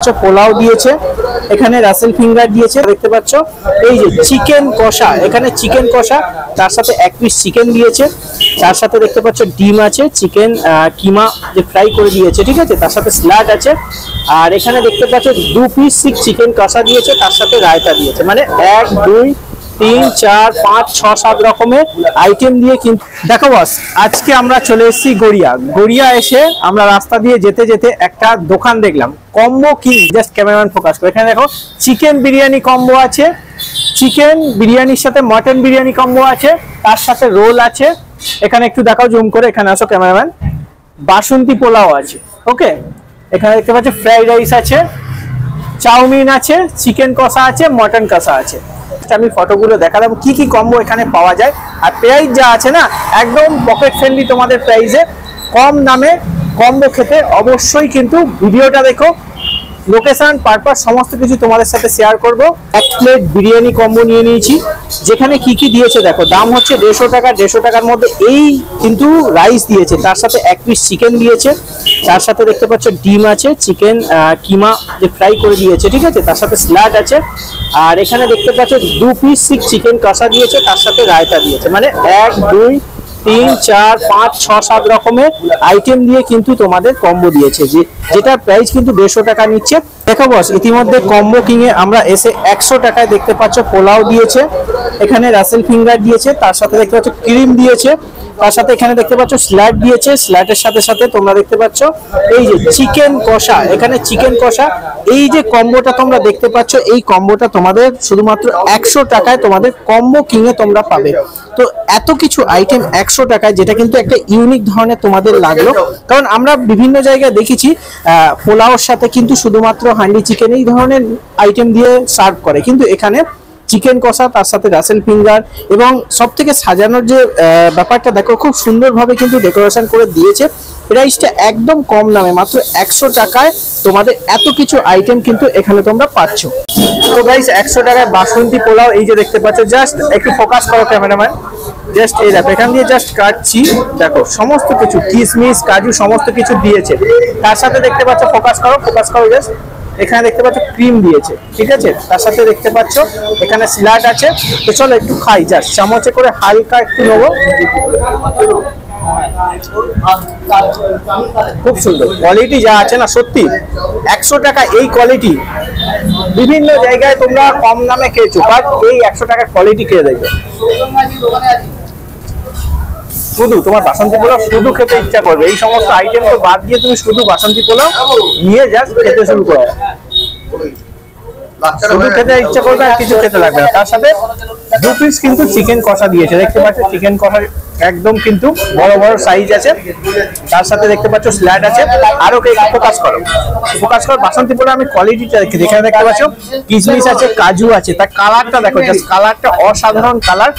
পোলাও দিয়েছে, এখানে রাসেল ফিঙ্গার দিয়েছে দেখতে পাচ্ছ। এই যে চিকেন কষা, এখানে চিকেন কষা, তার সাথে এক পিস চিকেন দিয়েছে, তার সাথে দেখতে পাচ্ছ ডিম আছে, চিকেন কিমা যে ফ্রাই করে দিয়েছে, ঠিক আছে, তার সাথে স্যালাড আছে। আর এখানে দেখতে পাচ্ছ 2 পিস চিকেন কষা দিয়েছে, তার সাথে রায়তা দিয়েছে। মানে 1 2 3 4 5 6 7 রকমের আইটেম দিয়ে। কিন্তু দেখো বস, আজকে আমরা চলে এসেছি গড়িয়া এসে আমরা রাস্তা দিয়ে যেতে যেতে একটা দোকান দেখলাম, combo king. Just cameraman focus করে, এখানে দেখো চিকেন বিরিয়ানি কম্বো আছে, চিকেন বিরিয়ানির সাথে মটন বিরিয়ানি কম্বো আছে, তার সাথে রোল আছে। এখানে একটু দেখাও জুম করে, এখানে আসো ক্যামেরাম্যান। বাসন্তী পোলাও আছে, ওকে। এখানে দেখতে পাচ্ছ ফ্রাইড রাইস আছে, চাউমিন আছে, চিকেন কষা আছে, মটন কষা আছে। আমি ফটোগুলো দেখালাম কি কি কম্বো এখানে পাওয়া যায়। আর প্রাইস যা আছে না, একদম পকেট ফ্রেন্ডলি তোমাদের প্রাইসে, কম দামে কম্বো খেতে অবশ্যই কিন্তু ভিডিওটা দেখো। লোকেশন পারপাস সমস্ত কিছু তোমাদের সাথে শেয়ার করব। 1 প্লেট বিরিয়ানি কম্বো নিয়ে নিয়েছি, যেখানে কি কি দিয়েছে দেখো। দাম হচ্ছে 150 টাকা। 150 টাকার মধ্যে এই কিন্তু রাইস দিয়েছে, তার সাথে 1 পিস চিকেন দিয়েছে, তার সাথে দেখতে পাচ্ছ ডিম আছে, চিকেন কিমা যে ফ্রাই করে দিয়েছে, ঠিক আছে, তার সাথে স্যালাড আছে। আর এখানে দেখতে পাচ্ছ 2 পিস চিকেন কষা দিয়েছে, তার সাথে রায়তা দিয়েছে। মানে 1 2 3 4 5 6 7 রকমের আইটেম দিয়ে কিন্তু তোমাদের কম্বো দিয়েছে, যেটা প্রাইস কিন্তু 150 টাকা নিচ্ছে। দেখো বস, ইতিমধ্যে কম্বো কিং এ আমরা এসে 100 টাকায় দেখতে পাচ্ছ পোলাও দিয়েছে, এখানে রাসেল ফিঙ্গার দিয়েছে, তার সাথে দেখতে পাচ্ছ ক্রিম দিয়েছে, তার সাথে এখানে দেখতে পাচ্ছ স্যালাড দিয়েছে। স্যালাডের সাথে সাথে তোমরা দেখতে পাচ্ছ এই যে চিকেন কষা, এখানে চিকেন কষা। এই যে কম্বোটা তোমরা দেখতে পাচ্ছ, এই কম্বোটা তোমাদের শুধুমাত্র 100 টাকায় তোমাদের কম্বো কিং এ তোমরা পাবে। তো এত কিছু আইটেম 100 টাকায়, যেটা কিন্তু একটা ইউনিক ধরনের তোমাদের লাগলো। কারণ আমরা বিভিন্ন জায়গায় দেখেছি পোলাওর সাথে কিন্তু শুধুমাত্র হান্ডি চিকেন এই ধরনের আইটেম দিয়ে সার্ভ করে, কিন্তু এখানে চিকেন কষা, তার সাথে রাসেল ফিঙ্গার, এবং সব থেকে সাজানোর যে ব্যাপারটা দেখো, খুব সুন্দরভাবে কিন্তু ডেকোরেশন করে দিয়েছে। প্রাইসটা একদম কম দামে, মাত্র 100 টাকায় তোমাদের এত কিছু আইটেম কিন্তু এখানে তোমরা পাচ্ছ। তো গাইস, 100 টাকায় বাসন্তী পোলাও এই যে দেখতে পাচ্ছ। জাস্ট একটু ফোকাস করো ক্যামেরাম্যান, জাস্ট এই দেখো, এখান দিয়ে জাস্ট কাটছি, দেখো সমস্ত কিছু কিশমিশ কাজু সমস্ত কিছু দিয়েছে। তার সাথে দেখতে পাচ্ছ, ফোকাস করো জাস্ট, এখানে দেখতে পাচ্ছ ক্রিম দিয়েছে, ঠিক আছে, তার সাথে দেখতে পাচ্ছ এখানে স্যালাড আছে। তো চলো একটু খাই, জাস্ট চামচে করে হালকা একটু নেবো। খুব সুন্দর কোয়ালিটি যা আছে না, সত্যি 100 টাকা এই কোয়ালিটি বিভিন্ন জায়গায় তোমরা কম দামে খেয়েছো, বাট এই 100 টাকার কোয়ালিটি খেয়ে দেখবে। শুধু তোমার বাসন্তী পোলাও শুধু খেতে ইচ্ছা করবে, এই সমস্ত আইটেম তো বাদ দিয়ে তুমি শুধু বাসন্তী পোলাও নিয়ে জাস্ট খেতে শুরু করো, শুধু খেতে ইচ্ছা করবে, আর কিছু খেতে লাগবে না। তার সাথে 2 পিস কিন্তু চিকেন কষা দিয়েছে, দেখতে পাচ্ছ চিকেন কষা একদম কিন্তু বড় বড় সাইজ আছে, তার সাথে দেখতে পাচ্ছ স্যালাড আছে। আরো ফোকাস করো বাসন্তী পোলাও আমি কোয়ালিটিটা দেখি, এখানে দেখতে পাচ্ছ কিশমিশ আছে, কাজু আছে, তার কালারটা দেখো, জাস্ট কালারটা অসাধারণ কালার।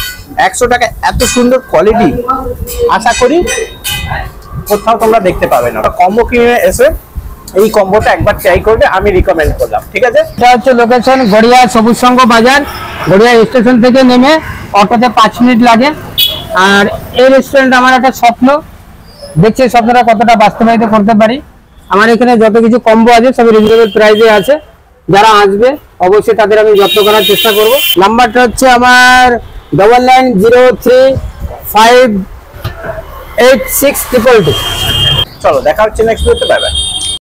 100 টাকা এত সুন্দর কোয়ালিটি আশা করি কোথাও তোমরা দেখতে পাবে না। কম্বো কিনে এসে এই কম্বোটা একবার ট্রাই করবে, আমি রিকমেন্ড করলাম, ঠিক আছে। এটা হচ্ছে লোকেশন গড়িয়া সবুজ সংঘ বাজার। গড়িয়া স্টেশন থেকে নেমে অটোতে 5 মিনিট লাগে। আর এই রেস্টুরেন্ট আমার একটা স্বপ্ন, দেখছি স্বপ্নটা কতটা বাস্তবায়িত করতে পারি। আমার এখানে যত কিছু কম্বো আছে সব রিজনেবল প্রাইসে আছে, যারা আসবে অবশ্যই তাদের আমি যত্ন করার চেষ্টা করব। নাম্বারটা হচ্ছে আমার 9903586222। চলো দেখা হচ্ছে নেক্সট ভিডিওতে, বাই বাই।